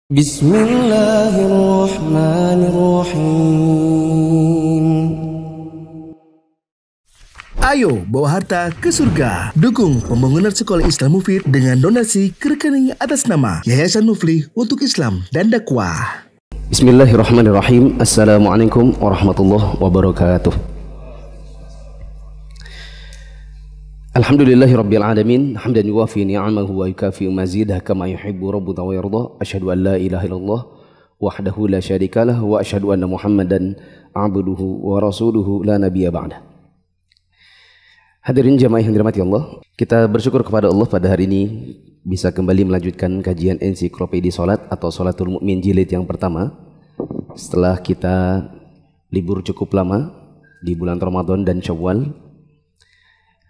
Bismillahirrahmanirrahim. Ayo bawa harta ke surga. Dukung pembangunan sekolah Islam Mufid dengan donasi ke rekening atas nama Yayasan Muflih untuk Islam dan Dakwah. Bismillahirrahmanirrahim. Assalamualaikum warahmatullahi wabarakatuh. Alhamdulillahirabbil alamin, hamdan yuwafi ni'amahu wa yukafi mazidah kama yuhibbu rabbuna wa yarda. Asyhadu an la ilaha illallah wahdahu la syarikalah wa asyhadu anna Muhammadan abduhu wa rasuluhu la nabiyya ba'dah. Hadirin jamaah yang dirahmati Allah, kita bersyukur kepada Allah pada hari ini bisa kembali melanjutkan kajian ensiklopedi salat atau Salatul Mukmin jilid yang pertama setelah kita libur cukup lama di bulan Ramadan dan Syawal.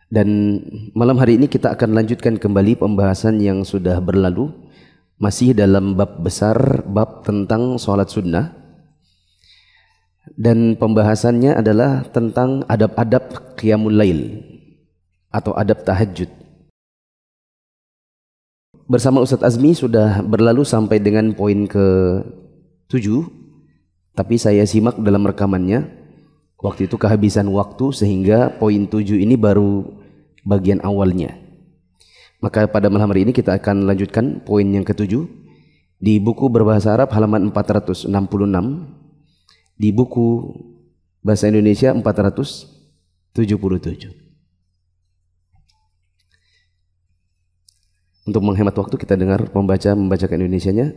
Dan malam hari ini kita akan lanjutkan kembali pembahasan yang sudah berlalu, masih dalam bab besar, bab tentang sholat sunnah. Dan pembahasannya adalah tentang adab-adab qiyamul lail atau adab tahajud. Bersama Ustadz Azmi sudah berlalu sampai dengan poin ke-7, tapi saya simak dalam rekamannya. Waktu itu kehabisan waktu sehingga poin 7 ini baru bagian awalnya. Maka pada malam hari ini kita akan lanjutkan poin yang ke-7 di buku berbahasa Arab halaman 466, di buku bahasa Indonesia 477. Untuk menghemat waktu kita dengar pembaca membacakan Indonesianya.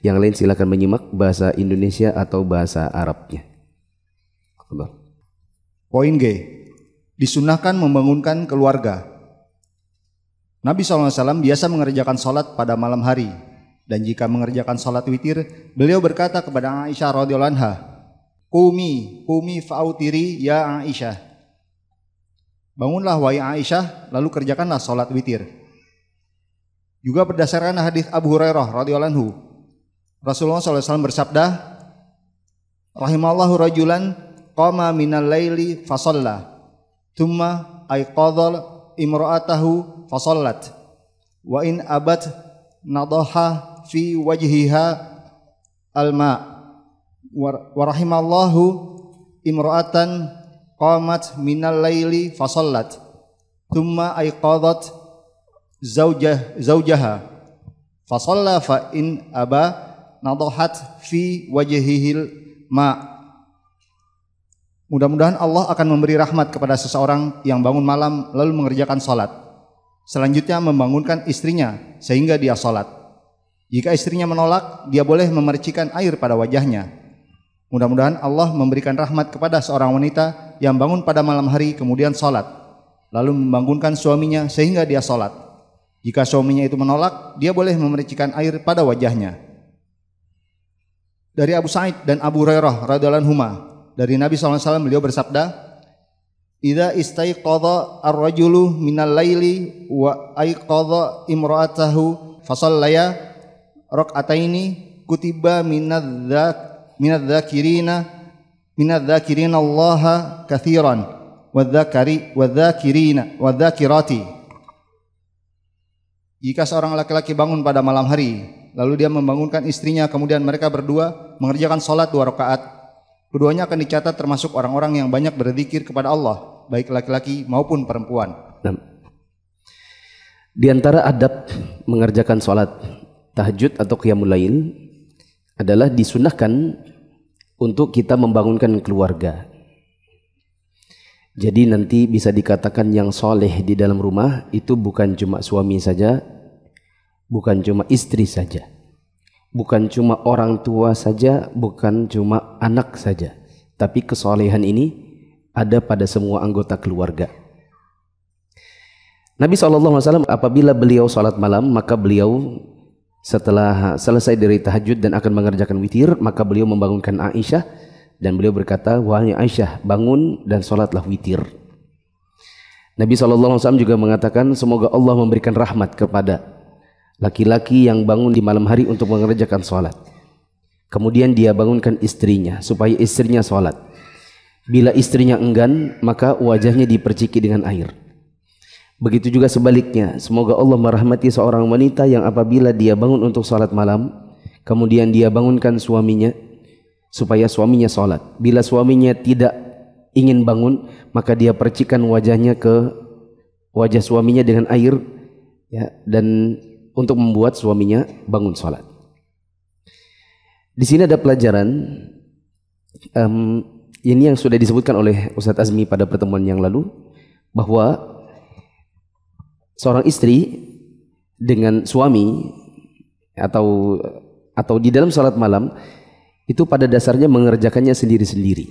Yang lain silakan menyimak bahasa Indonesia atau bahasa Arabnya. Poin G, disunahkan membangunkan keluarga. Nabi SAW biasa mengerjakan sholat pada malam hari, dan jika mengerjakan sholat witir, beliau berkata kepada Aisyah radhiyallahu anha, Qumi fa'autiri ya Aisyah. Bangunlah wahai Aisyah, lalu kerjakanlah sholat witir. Juga berdasarkan hadis Abu Hurairah radhiyallahu anhu, Rasulullah SAW bersabda, Rahimallahu rajulan qama minal laili fasalla thumma ayqadha imra'atahu fasallat wa in abat nadaha fi wajhiha alma wa rahimallahu imra'atan qamat minal laili fasallat thumma ayqadhat zawjaha fasalla fa in aba nadahat fi wajhihil ma. Mudah-mudahan Allah akan memberi rahmat kepada seseorang yang bangun malam lalu mengerjakan sholat. Selanjutnya membangunkan istrinya sehingga dia sholat. Jika istrinya menolak, dia boleh memercikan air pada wajahnya. Mudah-mudahan Allah memberikan rahmat kepada seorang wanita yang bangun pada malam hari kemudian sholat, lalu membangunkan suaminya sehingga dia sholat. Jika suaminya itu menolak, dia boleh memercikan air pada wajahnya. Dari Abu Sa'id dan Abu Hurairah radhiyallahu anhuma, dari Nabi SAW beliau bersabda, Idza istaiqadha ar-rajulu minal laili wa aiqadha imra'atahu fasallaya rak'ataini kutiba minadh-dzakirina Allaha katsiran wadh-dzakirati. Jika seorang laki-laki bangun pada malam hari, lalu dia membangunkan istrinya, kemudian mereka berdua mengerjakan sholat 2 rakaat, keduanya akan dicatat termasuk orang-orang yang banyak berzikir kepada Allah, baik laki-laki maupun perempuan. Di antara adab mengerjakan sholat tahajud atau qiyamul lail adalah disunahkan untuk kita membangunkan keluarga. Jadi nanti bisa dikatakan yang soleh di dalam rumah itu bukan cuma suami saja, bukan cuma istri saja, bukan cuma orang tua saja, bukan cuma anak saja, tapi kesolehan ini ada pada semua anggota keluarga. Nabi SAW apabila beliau salat malam, maka beliau setelah selesai dari tahajud dan akan mengerjakan witir, maka beliau membangunkan Aisyah dan beliau berkata, wahai Aisyah, bangun dan salatlah witir. Nabi SAW juga mengatakan, semoga Allah memberikan rahmat kepada laki-laki yang bangun di malam hari untuk mengerjakan salat. Kemudian dia bangunkan istrinya supaya istrinya salat. Bila istrinya enggan, maka wajahnya diperciki dengan air. Begitu juga sebaliknya, semoga Allah merahmati seorang wanita yang apabila dia bangun untuk salat malam, kemudian dia bangunkan suaminya supaya suaminya sholat. Bila suaminya tidak ingin bangun, maka dia percikan wajahnya ke wajah suaminya dengan air, ya, dan untuk membuat suaminya bangun sholat. Di sini ada pelajaran, ini yang sudah disebutkan oleh Ustadz Azmi pada pertemuan yang lalu, bahwa seorang istri dengan suami atau di dalam sholat malam itu pada dasarnya mengerjakannya sendiri-sendiri.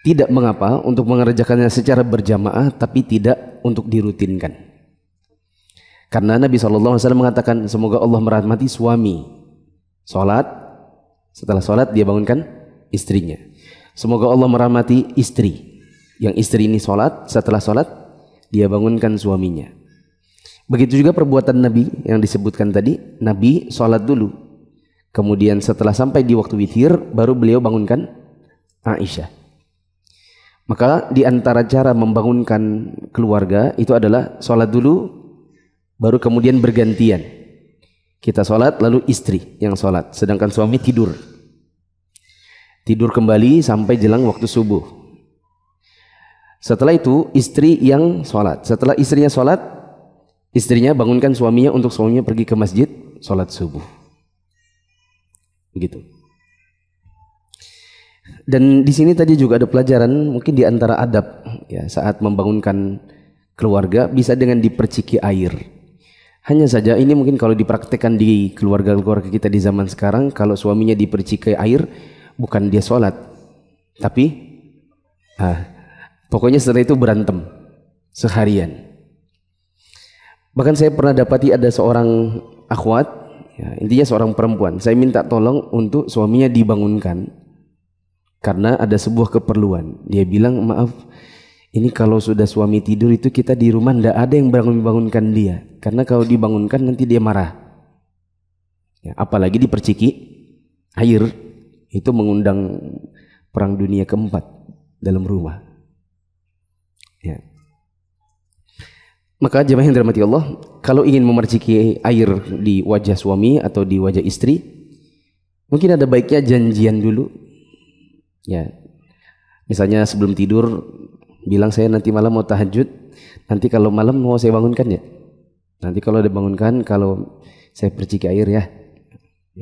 Tidak mengapa untuk mengerjakannya secara berjamaah, tapi tidak untuk dirutinkan. Karena Nabi SAW mengatakan, semoga Allah merahmati suami sholat, setelah sholat dia bangunkan istrinya. Semoga Allah merahmati istri, yang istri ini sholat, setelah sholat dia bangunkan suaminya. Begitu juga perbuatan Nabi yang disebutkan tadi. Nabi sholat dulu, kemudian setelah sampai di waktu witir baru beliau bangunkan Aisyah. Maka di antara cara membangunkan keluarga itu adalah sholat dulu, baru kemudian bergantian. Kita sholat lalu istri yang sholat, sedangkan suami tidur kembali sampai jelang waktu subuh. Setelah itu istri yang sholat. Setelah istrinya sholat, istrinya bangunkan suaminya untuk suaminya pergi ke masjid sholat subuh. Begitu. Dan di sini tadi juga ada pelajaran mungkin di antara adab, ya, saat membangunkan keluarga bisa dengan diperciki air. Hanya saja ini mungkin kalau dipraktekkan di keluarga-keluarga kita di zaman sekarang, kalau suaminya diperciki air, bukan dia sholat, tapi pokoknya setelah itu berantem seharian. Bahkan saya pernah dapati ada seorang akhwat, ya, intinya seorang perempuan, saya minta tolong untuk suaminya dibangunkan karena ada sebuah keperluan. Dia bilang, maaf, ini kalau sudah suami tidur itu kita di rumah ndak ada yang bangunkan dia, karena kalau dibangunkan nanti dia marah, ya, apalagi diperciki air, itu mengundang perang dunia keempat dalam rumah, ya. Maka jemaah yang dirahmati Allah, kalau ingin memerciki air di wajah suami atau di wajah istri, mungkin ada baiknya janjian dulu, ya. Misalnya sebelum tidur bilang, saya nanti malam mau tahajud, nanti kalau malam mau saya bangunkan ya. Nanti kalau dibangunkan, kalau saya perciki air ya.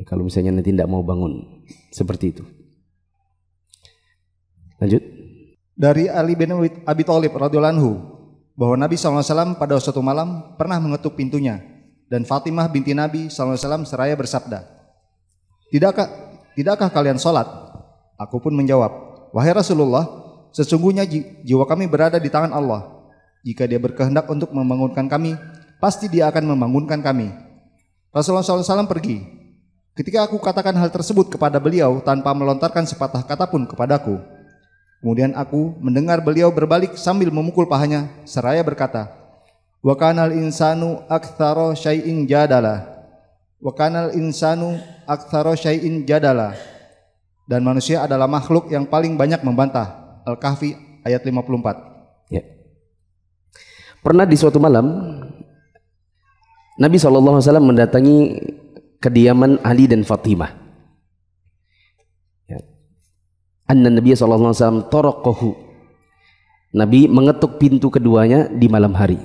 Kalau misalnya nanti tidak mau bangun, seperti itu. Lanjut. Dari Ali bin Abi Thalib radhiyallahu anhu, bahwa Nabi SAW pada suatu malam pernah mengetuk pintunya, dan Fatimah binti Nabi SAW seraya bersabda, Tidakkah kalian sholat? Aku pun menjawab, wahai Rasulullah, sesungguhnya jiwa kami berada di tangan Allah. Jika dia berkehendak untuk membangunkan kami, pasti dia akan membangunkan kami. Rasulullah SAW pergi. Ketika aku katakan hal tersebut kepada beliau tanpa melontarkan sepatah kata pun kepadaku, kemudian aku mendengar beliau berbalik sambil memukul pahanya seraya berkata, wa kanal insanu aktsara syai'in jadala. Wa kanal insanu aktsara syai'in jadala. Dan manusia adalah makhluk yang paling banyak membantah. Al-Kahfi ayat 54. Ya. Pernah di suatu malam Nabi SAW mendatangi kediaman Ali dan Fatimah. Ya. Anna Nabi SAW taraqahu. Nabi mengetuk pintu keduanya di malam hari.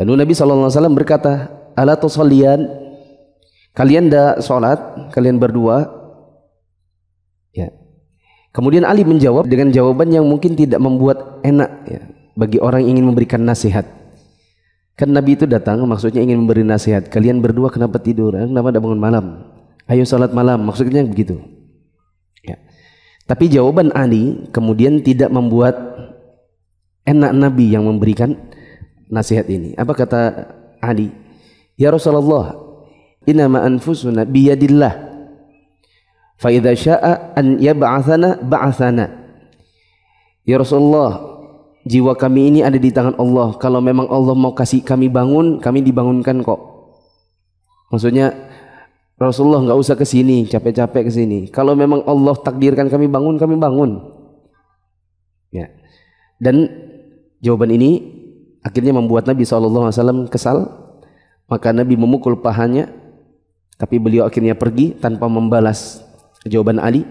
Lalu Nabi SAW berkata, ala tusalliyan, kalian dah sholat, kalian berdua? Ya. Kemudian Ali menjawab dengan jawaban yang mungkin tidak membuat enak, ya, bagi orang yang ingin memberikan nasihat. Kan Nabi itu datang maksudnya ingin memberi nasihat. Kalian berdua kenapa tidur? Kenapa tidak bangun malam? Ayo salat malam, maksudnya begitu. Ya. Tapi jawaban Ali kemudian tidak membuat enak Nabi yang memberikan nasihat ini. Apa kata Ali? Ya Rasulullah, innama anfusuna biyadillah. Fa idza syaa an yab'atsana ba'atsana. Ya Rasulullah, jiwa kami ini ada di tangan Allah. Kalau memang Allah mau kasih kami bangun, kami dibangunkan kok. Maksudnya Rasulullah nggak usah ke sini, capek-capek ke sini. Kalau memang Allah takdirkan kami bangun, kami bangun. Ya. Dan jawaban ini akhirnya membuat Nabi SAW kesal. Maka Nabi memukul pahanya Tapi beliau akhirnya pergi tanpa membalas jawaban Ali.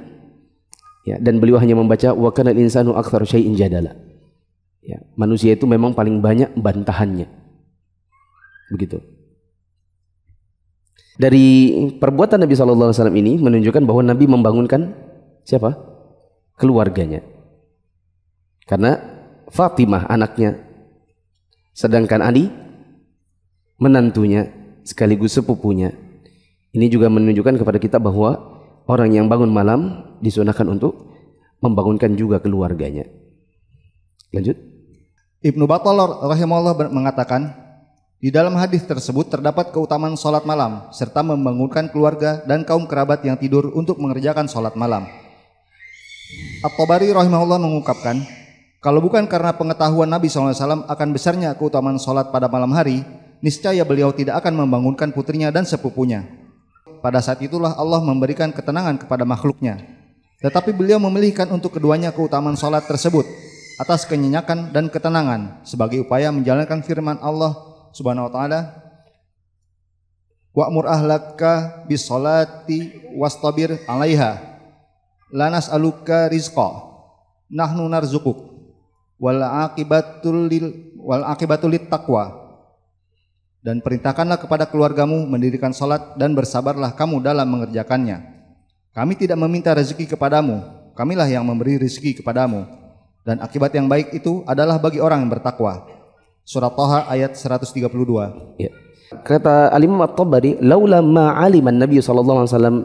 Ya, dan beliau hanya membaca wa kana al-insanu aktsara syai'in jadala. Ya, manusia itu memang paling banyak bantahannya. Begitu. Dari perbuatan Nabi SAW ini menunjukkan bahwa Nabi membangunkan siapa? Keluarganya. Karena Fatimah anaknya, sedangkan Ali menantunya sekaligus sepupunya. Ini juga menunjukkan kepada kita bahwa orang yang bangun malam disunahkan untuk membangunkan juga keluarganya. Lanjut. Ibnu Battal rahimahullah mengatakan, di dalam hadis tersebut terdapat keutamaan sholat malam serta membangunkan keluarga dan kaum kerabat yang tidur untuk mengerjakan sholat malam. At-Tabari rahimahullah mengungkapkan, kalau bukan karena pengetahuan Nabi SAW akan besarnya keutamaan sholat pada malam hari, niscaya beliau tidak akan membangunkan putrinya dan sepupunya. Pada saat itulah Allah memberikan ketenangan kepada makhluknya. Tetapi beliau memilihkan untuk keduanya keutamaan sholat tersebut atas kenyenyakan dan ketenangan sebagai upaya menjalankan firman Allah Subhanahu wa taala, wa'mur ahlaka bis sholati wastabir 'alaiha la nas'aluka rizqa nahnu narzuquk wal aqibatul lit taqwa. Dan perintahkanlah kepada keluargamu mendirikan salat dan bersabarlah kamu dalam mengerjakannya. Kami tidak meminta rezeki kepadamu, kamilah yang memberi rezeki kepadamu. Dan akibat yang baik itu adalah bagi orang yang bertakwa. Surat Thaha ayat 132. Ya. Kata Al-Imam At-Tabari, laula ma 'alima an-nabiy sallallahu alaihi wasallam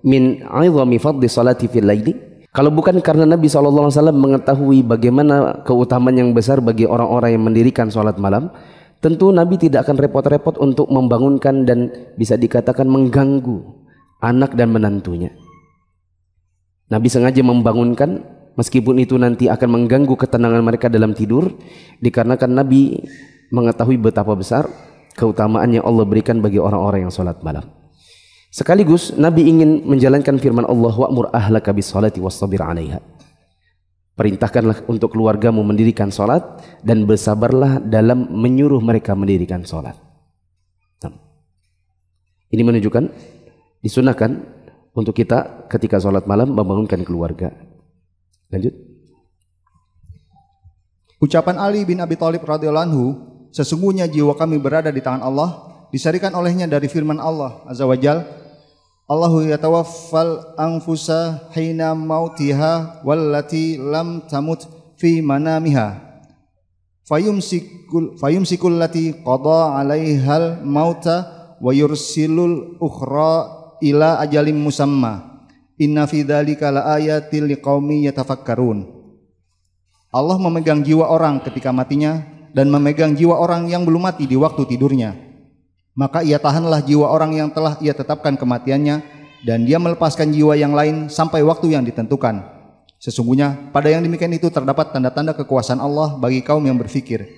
min 'idhami fadli salati fil laili. Kalau bukan karena Nabi sallallahu alaihi wasallam mengetahui bagaimana keutamaan yang besar bagi orang-orang yang mendirikan salat malam, tentu Nabi tidak akan repot-repot untuk membangunkan dan bisa dikatakan mengganggu anak dan menantunya. Nabi sengaja membangunkan meskipun itu nanti akan mengganggu ketenangan mereka dalam tidur, dikarenakan Nabi mengetahui betapa besar keutamaan yang Allah berikan bagi orang-orang yang salat malam. Sekaligus Nabi ingin menjalankan firman Allah, wa'mur ahlaka bis salati wastabir 'alaiha. Perintahkanlah untuk keluargamu mendirikan salat dan bersabarlah dalam menyuruh mereka mendirikan salat. Ini menunjukkan disunahkan untuk kita ketika salat malam membangunkan keluarga. Lanjut. Ucapan Ali bin Abi Thalib radhiyallahu anhu, sesungguhnya jiwa kami berada di tangan Allah, disarikan olehnya dari firman Allah azza wajal, Allahu yatawaffal anfusa hina mautiha wallati lam tamut fi manamiha fayumsikul lati qada 'alaihal mauta wa yursilul ukhra ila ajalim musamma inna fi dzalika laayatil liqaumi yatafakkarun. Allah memegang jiwa orang ketika matinya dan memegang jiwa orang yang belum mati di waktu tidurnya. Maka ia tahanlah jiwa orang yang telah ia tetapkan kematiannya, dan dia melepaskan jiwa yang lain sampai waktu yang ditentukan. Sesungguhnya pada yang demikian itu terdapat tanda-tanda kekuasaan Allah bagi kaum yang berfikir.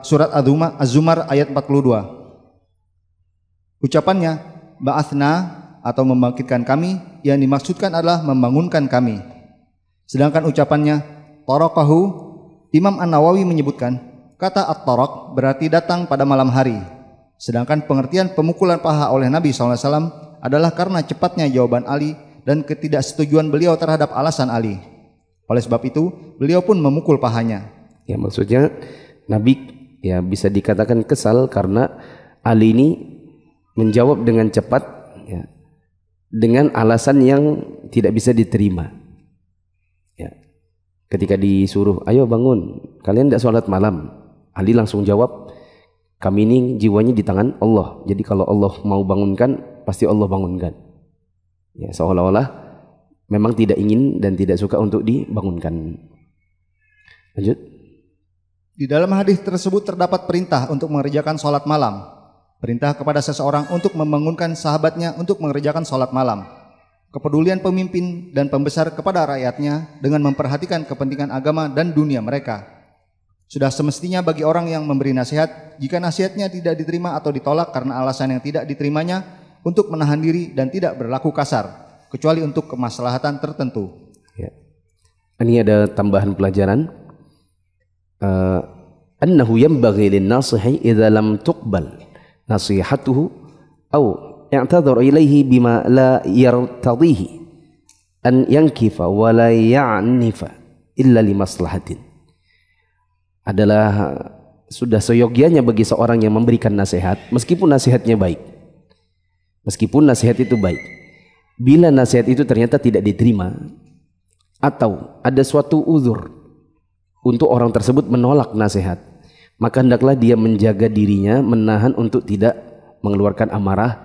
Surat Az-Zumar ayat 42. Ucapannya ba'athna atau membangkitkan kami, yang dimaksudkan adalah membangunkan kami. Sedangkan ucapannya taraqahu, Imam An-Nawawi menyebutkan kata at-taraq berarti datang pada malam hari. Sedangkan pengertian pemukulan paha oleh Nabi SAW adalah karena cepatnya jawaban Ali dan ketidaksetujuan beliau terhadap alasan Ali. Oleh sebab itu, beliau pun memukul pahanya. Ya, maksudnya Nabi ya bisa dikatakan kesal karena Ali ini menjawab dengan cepat ya, dengan alasan yang tidak bisa diterima. Ya. Ketika disuruh, ayo bangun, kalian tidak sholat malam, Ali langsung jawab, kami ini jiwanya di tangan Allah. Jadi kalau Allah mau bangunkan, pasti Allah bangunkan. Ya, seolah-olah memang tidak ingin dan tidak suka untuk dibangunkan. Lanjut. Di dalam hadis tersebut terdapat perintah untuk mengerjakan sholat malam. Perintah kepada seseorang untuk membangunkan sahabatnya untuk mengerjakan sholat malam. Kepedulian pemimpin dan pembesar kepada rakyatnya dengan memperhatikan kepentingan agama dan dunia mereka. Sudah semestinya bagi orang yang memberi nasihat, jika nasihatnya tidak diterima atau ditolak karena alasan yang tidak diterimanya, untuk menahan diri dan tidak berlaku kasar, kecuali untuk kemaslahatan tertentu. Ya. Ini ada tambahan pelajaran. Annahu yanbaghi lin-nasihi idza lam tuqbal nasihatuhu aw i'tadhar ilaihi bima la yartadhihi an yankifa wa la ya'nifa illa limaslahatin. Adalah sudah seyogianya bagi seorang yang memberikan nasihat meskipun nasihatnya baik. Meskipun nasihat itu baik. Bila nasihat itu ternyata tidak diterima atau ada suatu uzur untuk orang tersebut menolak nasihat, maka hendaklah dia menjaga dirinya, menahan untuk tidak mengeluarkan amarah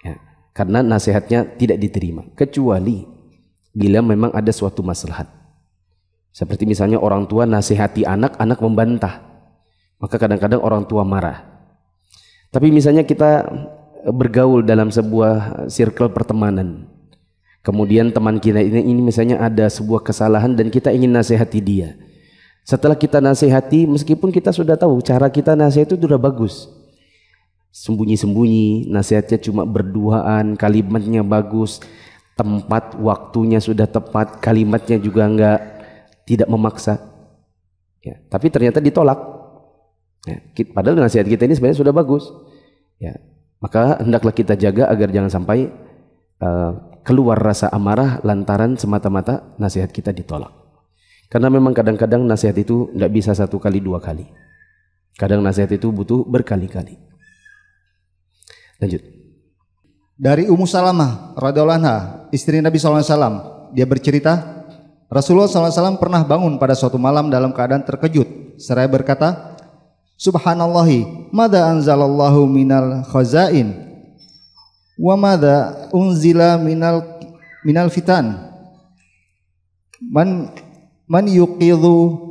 ya, karena nasihatnya tidak diterima, kecuali bila memang ada suatu maslahat. Seperti misalnya orang tua nasihati anak, anak membantah, maka kadang-kadang orang tua marah. Tapi misalnya kita bergaul dalam sebuah circle pertemanan, kemudian teman kita ini misalnya ada sebuah kesalahan dan kita ingin nasihati dia. Setelah kita nasihati, meskipun kita sudah tahu cara kita nasihat itu sudah bagus, sembunyi-sembunyi, nasihatnya cuma berduaan, kalimatnya bagus, tempat waktunya sudah tepat, kalimatnya juga tidak memaksa ya, tapi ternyata ditolak ya, padahal nasihat kita ini sebenarnya sudah bagus ya, maka hendaklah kita jaga agar jangan sampai keluar rasa amarah lantaran semata-mata nasihat kita ditolak. Karena memang kadang-kadang nasihat itu tidak bisa 1 kali 2 kali, kadang nasihat itu butuh berkali-kali. Lanjut. Dari Ummu Salamah radhiyallahu anha, istri Nabi SAW, dia bercerita, Rasulullah SAW pernah bangun pada suatu malam dalam keadaan terkejut seraya berkata, Subhanallahi, mada anzalallahu minal khazain wa mada unzila minal fitan man yuqidu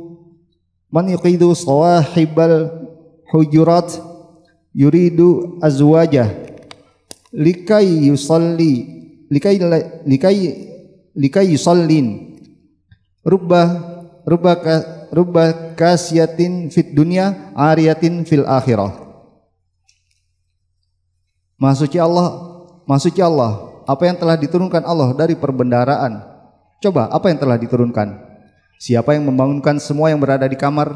sawahibal hujurat yuridu azwajah likai yusallin rubba kasyatin fit dunya ariyatin fil akhirah. Maha suci Allah, apa yang telah diturunkan Allah dari perbendaharaan. Coba, apa yang telah diturunkan? Siapa yang membangunkan semua yang berada di kamar?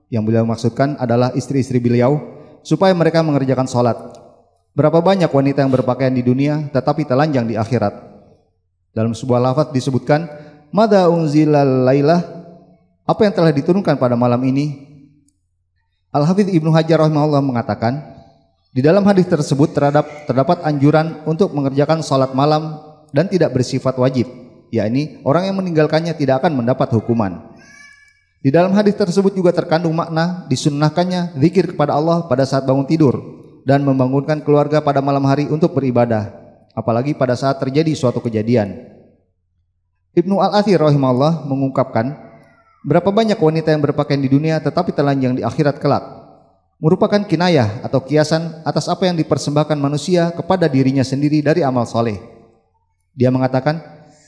Yang beliau maksudkan adalah istri-istri beliau, supaya mereka mengerjakan sholat. Berapa banyak wanita yang berpakaian di dunia tetapi telanjang di akhirat. Dalam sebuah lafaz disebutkan, mada unzilal lailah, apa yang telah diturunkan pada malam ini? Al-Hafidz Ibnu Hajar rahimahullah mengatakan, di dalam hadis tersebut terdapat anjuran untuk mengerjakan salat malam dan tidak bersifat wajib, yakni orang yang meninggalkannya tidak akan mendapat hukuman. Di dalam hadis tersebut juga terkandung makna disunnahkannya zikir kepada Allah pada saat bangun tidur dan membangunkan keluarga pada malam hari untuk beribadah, apalagi pada saat terjadi suatu kejadian. Ibnu Al-Athir rahimahullah mengungkapkan, berapa banyak wanita yang berpakaian di dunia tetapi telanjang di akhirat kelak, merupakan kinayah atau kiasan atas apa yang dipersembahkan manusia kepada dirinya sendiri dari amal soleh. Dia mengatakan,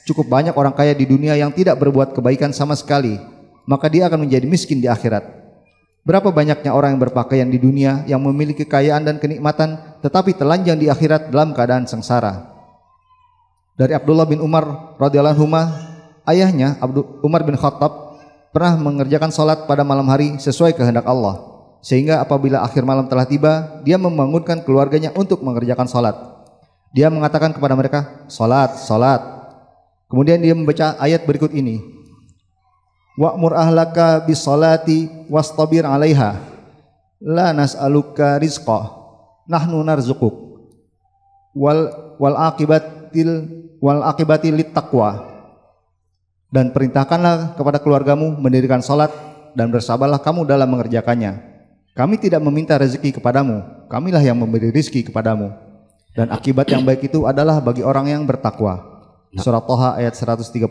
cukup banyak orang kaya di dunia yang tidak berbuat kebaikan sama sekali, maka dia akan menjadi miskin di akhirat. Berapa banyaknya orang yang berpakaian di dunia yang memiliki kekayaan dan kenikmatan tetapi telanjang di akhirat dalam keadaan sengsara. Dari Abdullah bin Umar radhiyallahu anhu, ayahnya Umar bin Khattab pernah mengerjakan salat pada malam hari sesuai kehendak Allah, sehingga apabila akhir malam telah tiba, dia membangunkan keluarganya untuk mengerjakan salat. Dia mengatakan kepada mereka, salat, salat. Kemudian dia membaca ayat berikut ini, wa'mur ahlaka bis salati wastabir 'alaiha la nas'aluka rizqa nahnu narzuquk wal aqibati lit taqwa. Dan perintahkanlah kepada keluargamu mendirikan salat dan bersabarlah kamu dalam mengerjakannya. Kami tidak meminta rezeki kepadamu, kamilah yang memberi rezeki kepadamu. Dan akibat yang baik itu adalah bagi orang yang bertakwa. Surah Thaha ayat 132.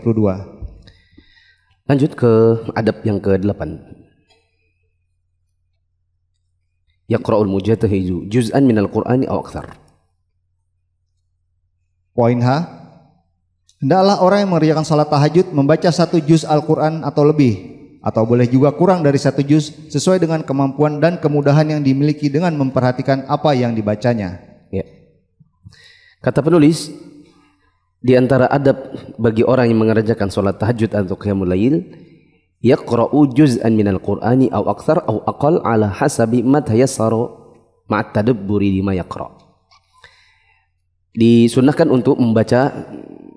Lanjut ke adab yang ke-8. Yaqra'ul mujtahidu juz'an minal Qur'ani aw aktsar. Poin H, hendaklah orang yang mengerjakan salat tahajud membaca 1 juz Al-Quran atau lebih, atau boleh juga kurang dari 1 juz sesuai dengan kemampuan dan kemudahan yang dimiliki dengan memperhatikan apa yang dibacanya. Ya. Kata penulis, di antara adab bagi orang yang mengerjakan salat tahajud atau qiyamul lail, yaqra'u juz'an minal Qur'ani aw aktsar aw aqall ala hasabi ma tayassara ma'a tadabburi lima yaqra'. Disunahkan untuk membaca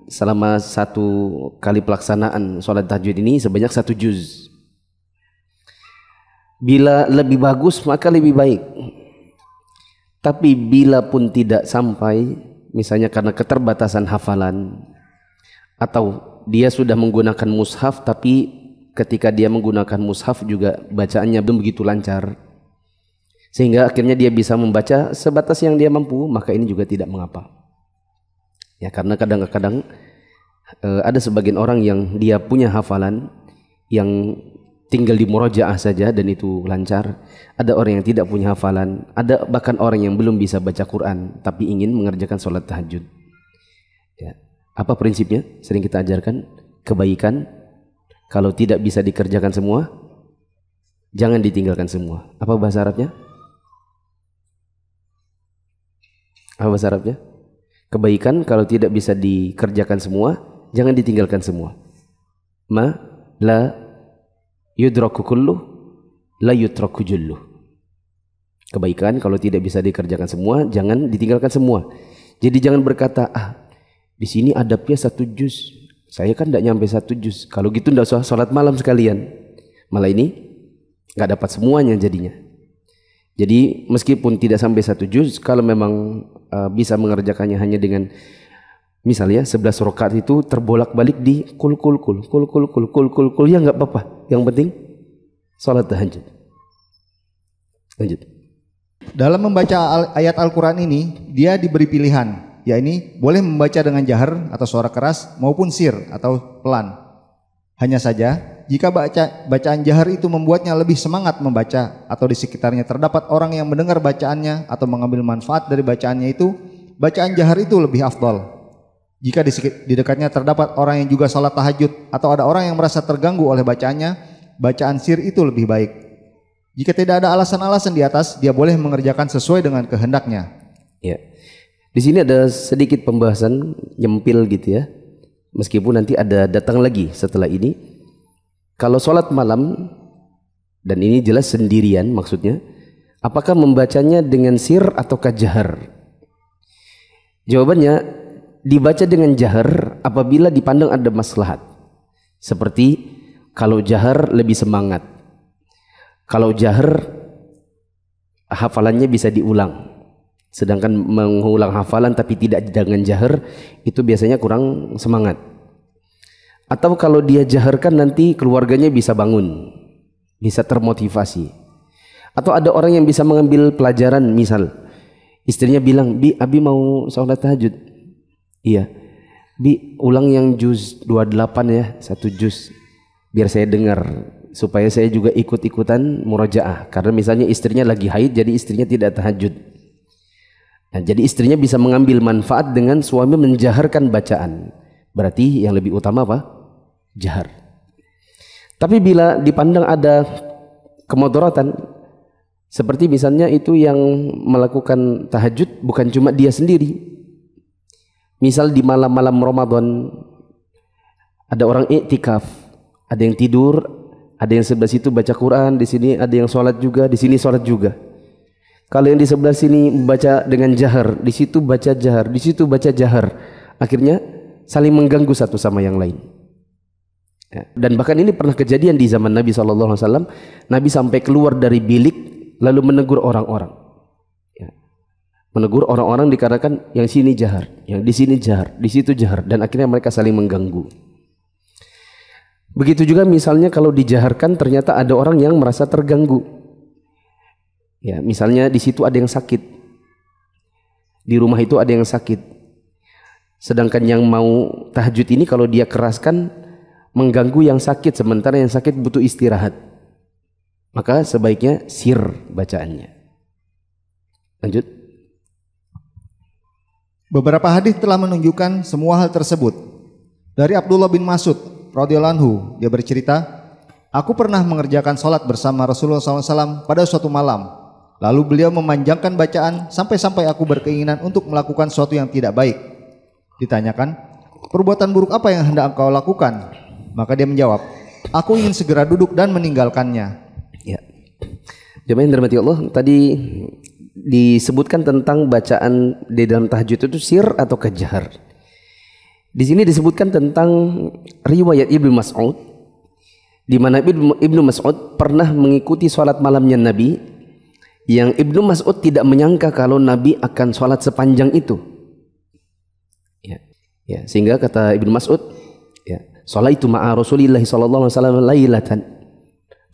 selama satu kali pelaksanaan sholat tahajud ini sebanyak 1 juz. Bila lebih bagus maka lebih baik. Tapi bila pun tidak sampai, misalnya karena keterbatasan hafalan, atau dia sudah menggunakan mushaf tapi ketika dia menggunakan mushaf juga bacaannya belum begitu lancar, sehingga akhirnya dia bisa membaca sebatas yang dia mampu, maka ini juga tidak mengapa. Ya, karena kadang-kadang ada sebagian orang yang dia punya hafalan yang tinggal di murojaah saja dan itu lancar. Ada orang yang tidak punya hafalan, ada bahkan orang yang belum bisa baca Quran tapi ingin mengerjakan sholat tahajud. Ya. Apa prinsipnya? Sering kita ajarkan, kebaikan kalau tidak bisa dikerjakan semua, jangan ditinggalkan semua. Apa bahasa Arabnya? Apa bahasa Arabnya? Kebaikan kalau tidak bisa dikerjakan semua, jangan ditinggalkan semua. Ma la yudraku kulluh la yutraku julluh. Kebaikan kalau tidak bisa dikerjakan semua, jangan ditinggalkan semua. Jadi jangan berkata, di sini adabnya 1 juz, saya kan tidak nyampe 1 juz. Kalau gitu tidak usah sholat malam sekalian. Malah ini nggak dapat semuanya jadinya. Jadi meskipun tidak sampai 1 juz, kalau memang bisa mengerjakannya hanya dengan misalnya 11 rakaat itu terbolak-balik di kul ya nggak apa-apa. Yang penting sholat tahajud. Lanjut. Dalam membaca ayat Al-Quran ini, dia diberi pilihan, yakni boleh membaca dengan jahar atau suara keras maupun sir atau pelan. Hanya saja, jika bacaan jahar itu membuatnya lebih semangat membaca atau di sekitarnya terdapat orang yang mendengar bacaannya atau mengambil manfaat dari bacaannya itu, bacaan jahar itu lebih afdal. Jika di dekatnya terdapat orang yang juga salat tahajud atau ada orang yang merasa terganggu oleh bacaannya, bacaan sir itu lebih baik. Jika tidak ada alasan-alasan di atas, dia boleh mengerjakan sesuai dengan kehendaknya. Ya. Di sini ada sedikit pembahasan nyempil gitu ya. Meskipun nanti ada datang lagi setelah ini. Kalau sholat malam, dan ini jelas sendirian maksudnya, apakah membacanya dengan sir atau jahar? Jawabannya, dibaca dengan jahar apabila dipandang ada maslahat. Seperti kalau jahar lebih semangat. Kalau jahar hafalannya bisa diulang. Sedangkan mengulang hafalan tapi tidak dengan jahar itu biasanya kurang semangat. Atau kalau dia jaharkan nanti keluarganya bisa bangun, bisa termotivasi. Atau ada orang yang bisa mengambil pelajaran, misal istrinya bilang, "Bi, Abi mau sholat tahajud." "Iya." "Bi, ulang yang juz 28 ya, 1 juz biar saya dengar supaya saya juga ikut-ikutan murojaah." Karena misalnya istrinya lagi haid, jadi istrinya tidak tahajud. Nah, jadi istrinya bisa mengambil manfaat dengan suami menjaharkan bacaan. Berarti yang lebih utama apa? Jahar. Tapi bila dipandang ada kemudaratan, seperti misalnya itu yang melakukan tahajud bukan cuma dia sendiri. Misal di malam-malam Ramadan ada orang iktikaf, ada yang tidur, ada yang sebelah situ baca Quran, di sini ada yang sholat juga, di sini sholat juga. Kalau yang di sebelah sini baca dengan jahar, di situ baca jahar, di situ baca jahar, akhirnya saling mengganggu satu sama yang lain. Ya. Dan bahkan ini pernah kejadian di zaman Nabi SAW. Nabi sampai keluar dari bilik lalu menegur orang-orang. Ya. Menegur orang-orang dikarenakan yang sini jahar, yang di sini jahar, di situ jahar, dan akhirnya mereka saling mengganggu. Begitu juga misalnya kalau dijaharkan ternyata ada orang yang merasa terganggu. Ya, misalnya di situ ada yang sakit, di rumah itu ada yang sakit. Sedangkan yang mau tahajud ini kalau dia keraskan mengganggu yang sakit, sementara yang sakit butuh istirahat. Maka sebaiknya sir bacaannya. Lanjut. Beberapa hadis telah menunjukkan semua hal tersebut. Dari Abdullah bin Mas'ud radhiyallahu anhu, dia bercerita, "Aku pernah mengerjakan sholat bersama Rasulullah SAW pada suatu malam. Lalu beliau memanjangkan bacaan sampai-sampai aku berkeinginan untuk melakukan sesuatu yang tidak baik. Ditanyakan, perbuatan buruk apa yang hendak engkau lakukan? Maka dia menjawab, aku ingin segera duduk dan meninggalkannya." Ya. Jemaah yang dirahmati Allah, tadi disebutkan tentang bacaan di dalam tahajud itu sir atau jahar. Di sini disebutkan tentang riwayat Ibnu Mas'ud, di mana Ibnu Mas'ud pernah mengikuti sholat malamnya Nabi, yang Ibnu Mas'ud tidak menyangka kalau Nabi akan sholat sepanjang itu. Ya, sehingga kata Ibnu Mas'ud, ya, sholaitu ma'a Rasulillah sallallahu alaihi wasallam lailatan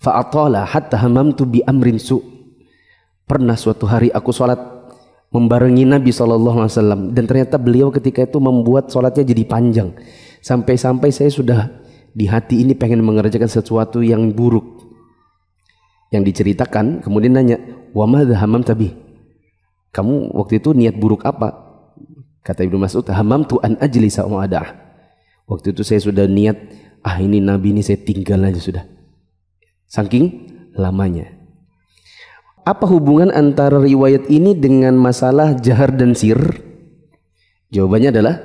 fa atala hatta hamamtu bi amrin su. Pernah suatu hari aku sholat membarengi Nabi sallallahu alaihi wasallam, dan ternyata beliau ketika itu membuat sholatnya jadi panjang, sampai-sampai saya sudah di hati ini pengen mengerjakan sesuatu yang buruk. Yang diceritakan kemudian nanya, wa madza hamamta bi? Kamu waktu itu niat buruk apa? Kata Ibnu Mas'ud, hamamtu an ajlisa wa adah. Waktu itu saya sudah niat, ini Nabi ini saya tinggal aja sudah. Saking lamanya. Apa hubungan antara riwayat ini dengan masalah jahar dan sir? Jawabannya adalah,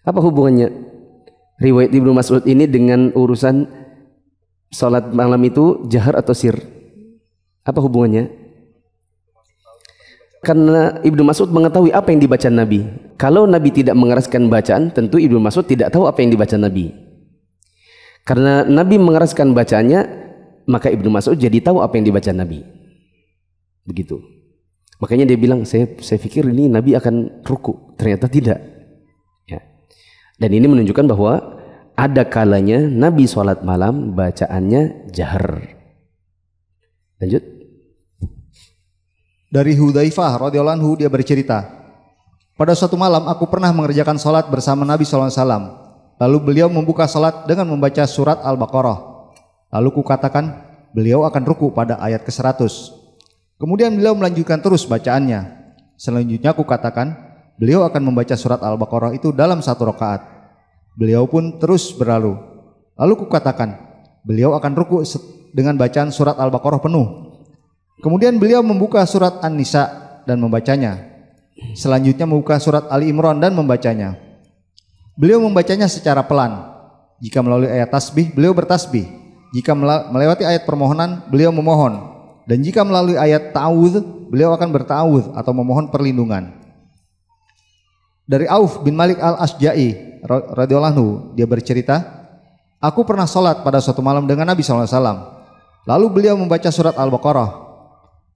apa hubungannya riwayat Ibnu Mas'ud ini dengan urusan salat malam itu jahar atau sir? Apa hubungannya? Karena Ibnu Mas'ud mengetahui apa yang dibaca Nabi. Kalau Nabi tidak mengeraskan bacaan, tentu Ibnu Mas'ud tidak tahu apa yang dibaca Nabi. Karena Nabi mengeraskan bacaannya, maka Ibnu Mas'ud jadi tahu apa yang dibaca Nabi. Begitu. Makanya dia bilang, saya pikir ini Nabi akan ruku. Ternyata tidak. Ya. Dan ini menunjukkan bahwa ada kalanya Nabi sholat malam bacaannya jahar. Lanjut. Dari Hudzaifah radhiyallahu anhu, dia bercerita, pada suatu malam aku pernah mengerjakan sholat bersama Nabi SAW. Lalu beliau membuka sholat dengan membaca surat Al-Baqarah. Lalu kukatakan, beliau akan ruku pada ayat ke-100. Kemudian beliau melanjutkan terus bacaannya. Selanjutnya kukatakan, beliau akan membaca surat Al-Baqarah itu dalam 1 rakaat. Beliau pun terus berlalu. Lalu kukatakan, beliau akan ruku dengan bacaan surat Al-Baqarah penuh. Kemudian beliau membuka surat An-Nisa dan membacanya. Selanjutnya membuka surat Ali Imran dan membacanya. Beliau membacanya secara pelan. Jika melalui ayat tasbih, beliau bertasbih. Jika melewati ayat permohonan, beliau memohon. Dan jika melalui ayat ta'awudz, beliau akan berta'awudz atau memohon perlindungan. Dari Auf bin Malik al-Asja'i radhiyallahu anhu, dia bercerita, aku pernah sholat pada suatu malam dengan Nabi SAW. Lalu beliau membaca surat Al-Baqarah.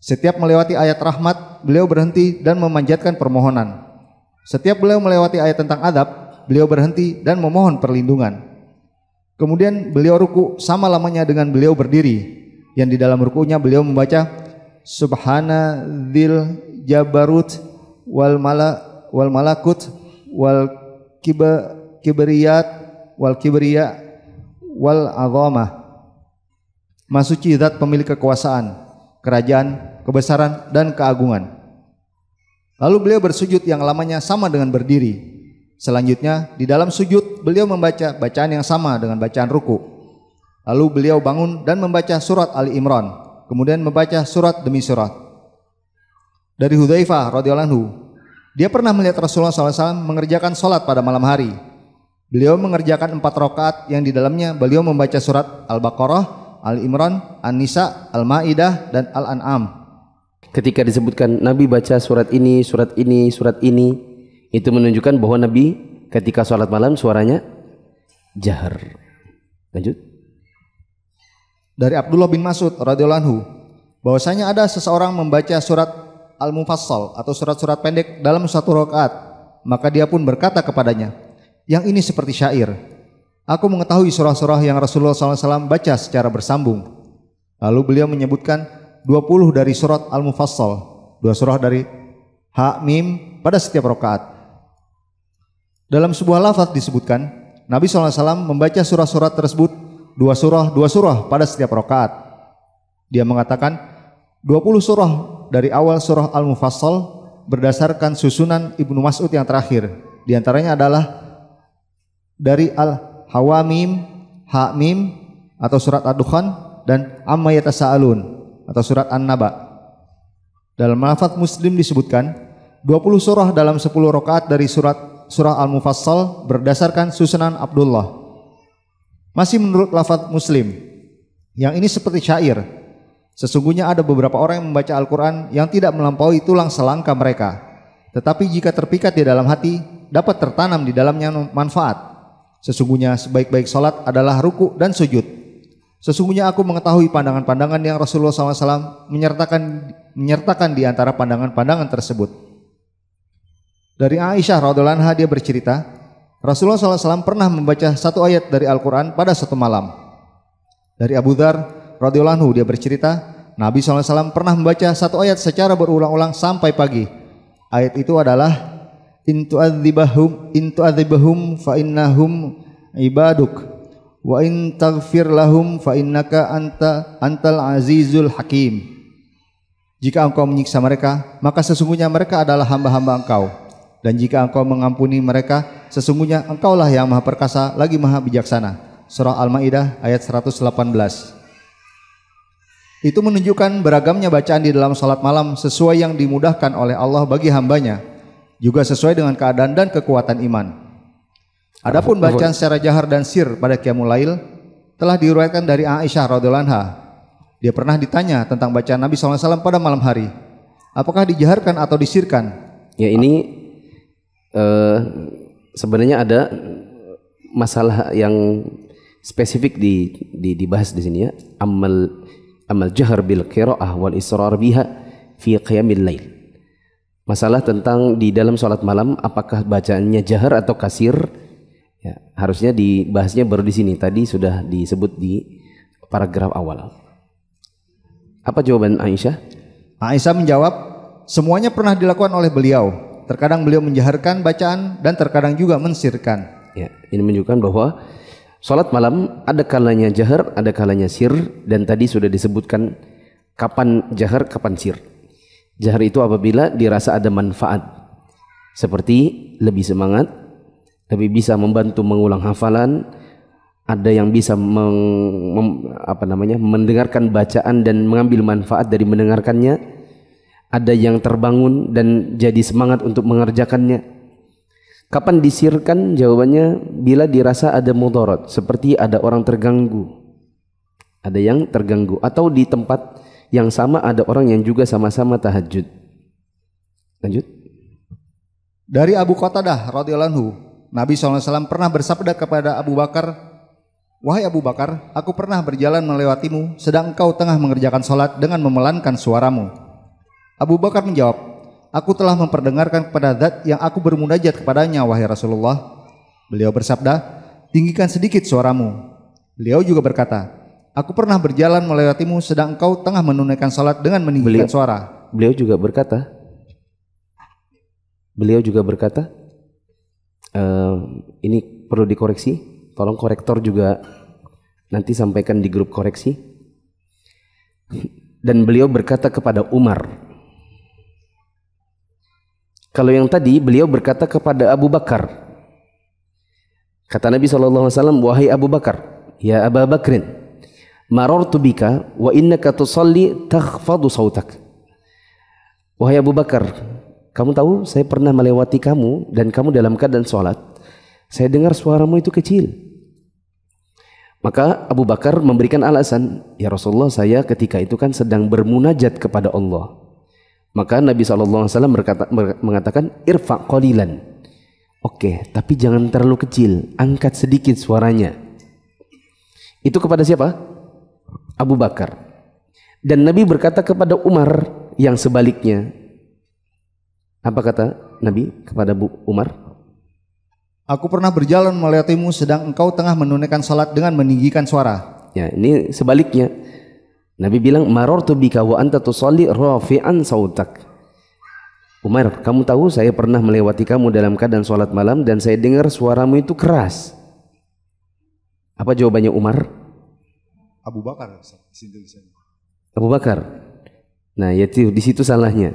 Setiap melewati ayat rahmat, beliau berhenti dan memanjatkan permohonan. Setiap beliau melewati ayat tentang adab, beliau berhenti dan memohon perlindungan. Kemudian beliau ruku sama lamanya dengan beliau berdiri, yang di dalam rukunya beliau membaca Subhana dzil jabarut wal malakut wal kibriyat wal kibriya wal azamah. Maha suci zat pemilik kekuasaan, kerajaan, kebesaran, dan keagungan. Lalu beliau bersujud yang lamanya sama dengan berdiri. Selanjutnya di dalam sujud beliau membaca bacaan yang sama dengan bacaan ruku. Lalu beliau bangun dan membaca surat Ali Imran, kemudian membaca surat demi surat. Dari Hudzaifah radhiyallahu anhu, dia pernah melihat Rasulullah SAW mengerjakan sholat pada malam hari. Beliau mengerjakan 4 rakaat yang di dalamnya beliau membaca surat Al-Baqarah, Ali Imran, An-Nisa, Al-Maidah, dan Al-An'am. Ketika disebutkan Nabi baca surat ini, surat ini, surat ini, itu menunjukkan bahwa Nabi ketika sholat malam suaranya jahar. Lanjut. Dari Abdullah bin Mas'ud radhiyallahu anhu, bahwasanya ada seseorang membaca surat Al-Mufassal atau surat-surat pendek dalam 1 rakaat, maka dia pun berkata kepadanya, yang ini seperti syair. Aku mengetahui surah-surah yang Rasulullah SAW baca secara bersambung. Lalu beliau menyebutkan 20 dari surat Al-Mufassal, 2 surah dari Ha-Mim pada setiap rakaat. Dalam sebuah lafaz disebutkan, Nabi SAW membaca surah-surah tersebut 2 surah pada setiap rakaat. Dia mengatakan 20 surah dari awal surah Al-Mufassal berdasarkan susunan Ibnu Mas'ud yang terakhir. Di antaranya adalah dari Al-Hawamim, Ha-Mim atau surat Ad-Dukhan, dan Amma Yatasa'alun atau surat An-Naba. Dalam lafaz Muslim disebutkan 20 surah dalam 10 rakaat dari surah Al-Mufassal berdasarkan susunan Abdullah. Masih menurut lafaz Muslim, yang ini seperti syair. Sesungguhnya ada beberapa orang yang membaca Al-Quran yang tidak melampaui tulang selangkah mereka. Tetapi jika terpikat di dalam hati, dapat tertanam di dalamnya manfaat. Sesungguhnya sebaik-baik salat adalah ruku dan sujud. Sesungguhnya aku mengetahui pandangan-pandangan yang Rasulullah SAW menyertakan di antara pandangan-pandangan tersebut. Dari Aisyah radhiyallahu anha dia bercerita, Rasulullah SAW pernah membaca satu ayat dari Al-Quran pada satu malam. Dari Abu Dzar radhiyallahu anhu dia bercerita, Nabi SAW pernah membaca satu ayat secara berulang-ulang sampai pagi. Ayat itu adalah in tu'adzibahum fa innahum ibaduk wa in taghfir lahum fa innaka antal azizul hakim. Jika engkau menyiksa mereka, maka sesungguhnya mereka adalah hamba-hamba engkau, dan jika engkau mengampuni mereka, sesungguhnya engkaulah yang maha perkasa lagi maha bijaksana. Surah Al-Maidah ayat 118. Itu menunjukkan beragamnya bacaan di dalam salat malam sesuai yang dimudahkan oleh Allah bagi hambanya, juga sesuai dengan keadaan dan kekuatan iman. Adapun bacaan secara jahar dan sir pada Qiyamul Lail telah diriwayatkan dari Aisyah radhiyallahu anha. Dia pernah ditanya tentang bacaan Nabi SAW pada malam hari, apakah dijaharkan atau disirkan? Ya, ini sebenarnya ada masalah yang spesifik dibahas di sini ya. Amal jahar bil qiraah wal israr biha fi qiyamil lail. Masalah tentang di dalam salat malam apakah bacaannya jahar atau kasir? Ya, harusnya dibahasnya baru di sini. Tadi sudah disebut di paragraf awal. Apa jawaban Aisyah? Aisyah menjawab, semuanya pernah dilakukan oleh beliau. Terkadang beliau menjaharkan bacaan dan terkadang juga mensirkan. Ya, ini menunjukkan bahwa salat malam ada kalanya jahar, ada kalanya sir, dan tadi sudah disebutkan kapan jahar, kapan sir. Jahar itu apabila dirasa ada manfaat, seperti lebih semangat, lebih bisa membantu mengulang hafalan, ada yang bisa mendengarkan bacaan dan mengambil manfaat dari mendengarkannya, ada yang terbangun dan jadi semangat untuk mengerjakannya. Kapan disirkan? Jawabannya bila dirasa ada mudarat, seperti ada orang terganggu, ada yang terganggu, atau di tempat yang sama ada orang yang juga sama-sama tahajud. Lanjut. Dari Abu Qatadah radhiyallahu anhu, Nabi SAW pernah bersabda kepada Abu Bakar, wahai Abu Bakar, aku pernah berjalan melewatimu sedang engkau tengah mengerjakan sholat dengan memelankan suaramu. Abu Bakar menjawab, aku telah memperdengarkan kepada zat yang aku bermunajat kepadanya, wahai Rasulullah. Beliau bersabda, tinggikan sedikit suaramu. Beliau juga berkata, aku pernah berjalan melewatimu sedang engkau tengah menunaikan salat dengan meninggikan suara. Beliau juga berkata, ini perlu dikoreksi, tolong korektor juga nanti sampaikan di grup koreksi. Dan beliau berkata kepada Umar. Kalau yang tadi beliau berkata kepada Abu Bakar. Kata Nabi SAW, wahai Abu Bakar, ya Aba Bakrin, marartu bika wa innaka tusalli takhfadu sautak. Wahai Abu Bakar, kamu tahu saya pernah melewati kamu dan kamu dalam keadaan sholat. Saya dengar suaramu itu kecil. Maka Abu Bakar memberikan alasan, ya Rasulullah, saya ketika itu kan sedang bermunajat kepada Allah. Maka Nabi SAW mengatakan, irfa qalilan. Oke, tapi jangan terlalu kecil, angkat sedikit suaranya. Itu kepada siapa? Abu Bakar. Dan Nabi berkata kepada Umar yang sebaliknya. Apa kata Nabi kepada Umar? Aku pernah berjalan melewatimu sedang engkau tengah menunaikan salat dengan meninggikan suara. Ya, ini sebaliknya. Nabi bilang, marartu bika wa anta tusalli rafi'an sautak. Umar, kamu tahu saya pernah melewati kamu dalam keadaan sholat malam dan saya dengar suaramu itu keras. Apa jawabannya Umar? Abu Bakar. Abu Bakar. Nah, ya di situ salahnya.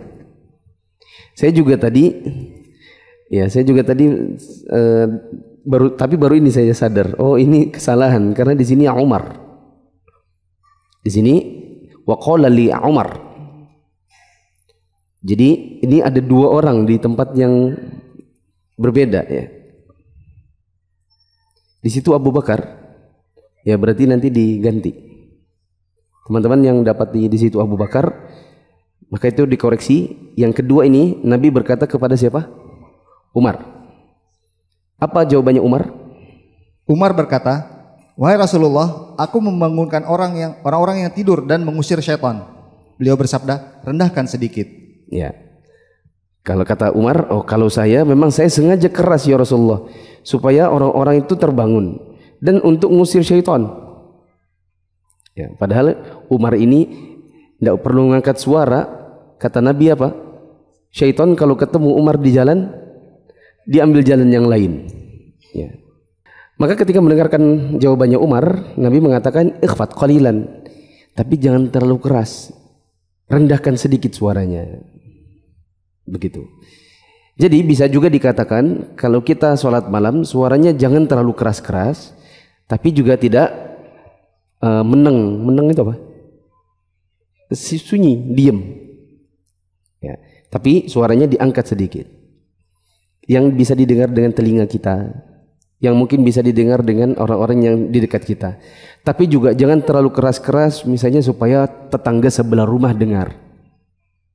Saya juga tadi baru ini saya sadar. Oh, ini kesalahan karena di sini Umar. Di sini waqala li Umar. Jadi ini ada dua orang di tempat yang berbeda ya. Di situ Abu Bakar. Ya berarti nanti diganti. Teman-teman yang dapat di situ Abu Bakar, maka itu dikoreksi. Yang kedua ini Nabi berkata kepada siapa? Umar. Apa jawabannya Umar? Umar berkata, "Wahai Rasulullah, aku membangunkan orang-orang yang tidur dan mengusir syaitan." Beliau bersabda, "Rendahkan sedikit." Ya. Kalau kata Umar, oh kalau saya memang saya sengaja keras ya Rasulullah supaya orang-orang itu terbangun dan untuk mengusir syaitan. Ya, padahal Umar ini tidak perlu mengangkat suara. Kata Nabi apa? Syaitan kalau ketemu Umar di jalan, dia ambil jalan yang lain. Ya. Maka ketika mendengarkan jawabannya Umar, Nabi mengatakan ikhfat qalilan, tapi jangan terlalu keras, rendahkan sedikit suaranya. Begitu. Jadi bisa juga dikatakan kalau kita sholat malam suaranya jangan terlalu keras-keras, tapi juga tidak meneng itu apa? Sunyi, diem. Ya, tapi suaranya diangkat sedikit. Yang bisa didengar dengan telinga kita, yang mungkin bisa didengar dengan orang-orang yang di dekat kita. Tapi juga jangan terlalu keras-keras, misalnya supaya tetangga sebelah rumah dengar.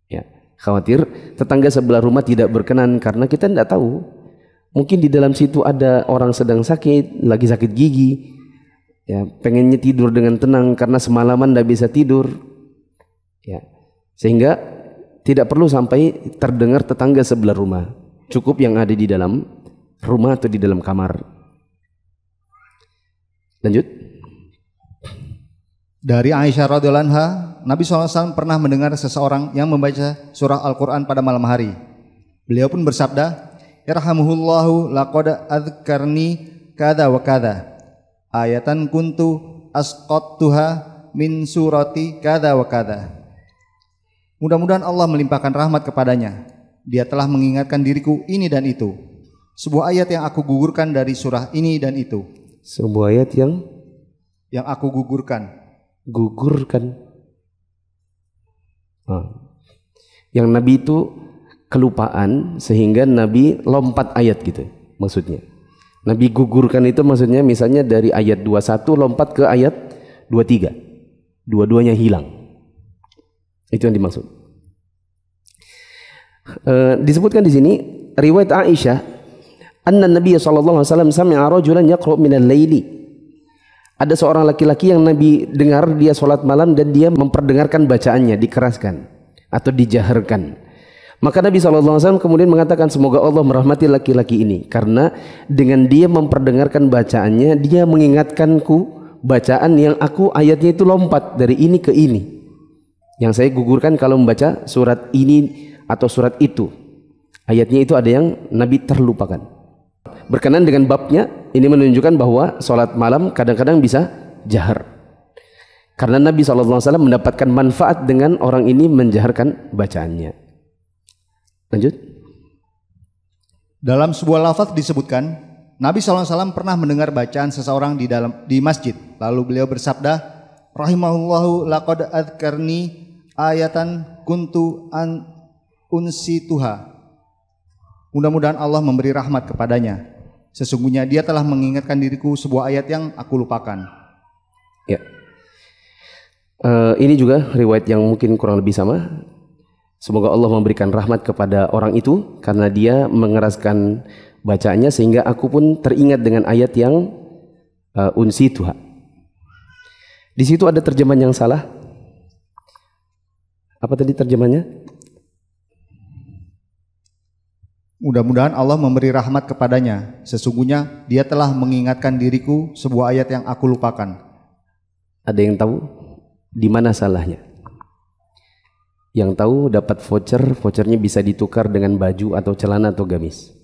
Ya, khawatir tetangga sebelah rumah tidak berkenan karena kita tidak tahu. Mungkin di dalam situ ada orang sedang sakit, lagi sakit gigi. Ya, pengennya tidur dengan tenang karena semalaman tidak bisa tidur. Ya, sehingga tidak perlu sampai terdengar tetangga sebelah rumah. Cukup yang ada di dalam rumah atau di dalam kamar. Lanjut. Dari Aisyah radhiyallahu anha, Nabi SAW pernah mendengar seseorang yang membaca surah Al-Quran pada malam hari. Beliau pun bersabda, "Irhamuhullahu laqad adzkarni kada wa kada. Ayatan kuntu asqattuha min surati kada wa kada." Mudah-mudahan Allah melimpahkan rahmat kepadanya. Dia telah mengingatkan diriku ini dan itu. Sebuah ayat yang aku gugurkan dari surah ini dan itu. Sebuah ayat yang aku gugurkan. Yang Nabi itu kelupaan sehingga Nabi lompat ayat gitu maksudnya. Nabi gugurkan itu maksudnya misalnya dari ayat 21 lompat ke ayat 23. Dua-duanya hilang. Itu yang dimaksud. Disebutkan di sini riwayat Aisyah, anna Nabi sallallahu alaihi wasallam sami'a rajulan yaqra' minal laili. Ada seorang laki-laki yang Nabi dengar dia salat malam dan dia memperdengarkan bacaannya, dikeraskan atau dijaharkan. Maka Nabi SAW kemudian mengatakan semoga Allah merahmati laki-laki ini karena dengan dia memperdengarkan bacaannya dia mengingatkanku bacaan yang aku ayatnya itu lompat dari ini ke ini. Yang saya gugurkan kalau membaca surat ini atau surat itu. Ayatnya itu ada yang Nabi terlupakan. Berkenan dengan babnya, ini menunjukkan bahwa sholat malam kadang-kadang bisa jahar. Karena Nabi SAW mendapatkan manfaat dengan orang ini menjaharkan bacaannya. Lanjut. Dalam sebuah lafaz disebutkan, Nabi SAW pernah mendengar bacaan seseorang di masjid. Lalu beliau bersabda, "Rahimahullahu laqad adzkarni ayatan kuntu an unsituha." Mudah-mudahan Allah memberi rahmat kepadanya. Sesungguhnya dia telah mengingatkan diriku sebuah ayat yang aku lupakan. Ya. Ini juga riwayat yang mungkin kurang lebih sama. Semoga Allah memberikan rahmat kepada orang itu karena dia mengeraskan bacaannya sehingga aku pun teringat dengan ayat yang unsituha. Di situ ada terjemahan yang salah. Apa tadi terjemahnya? Mudah-mudahan Allah memberi rahmat kepadanya. Sesungguhnya dia telah mengingatkan diriku sebuah ayat yang aku lupakan. Ada yang tahu di mana salahnya? Yang tahu dapat vouchernya bisa ditukar dengan baju atau celana atau gamis.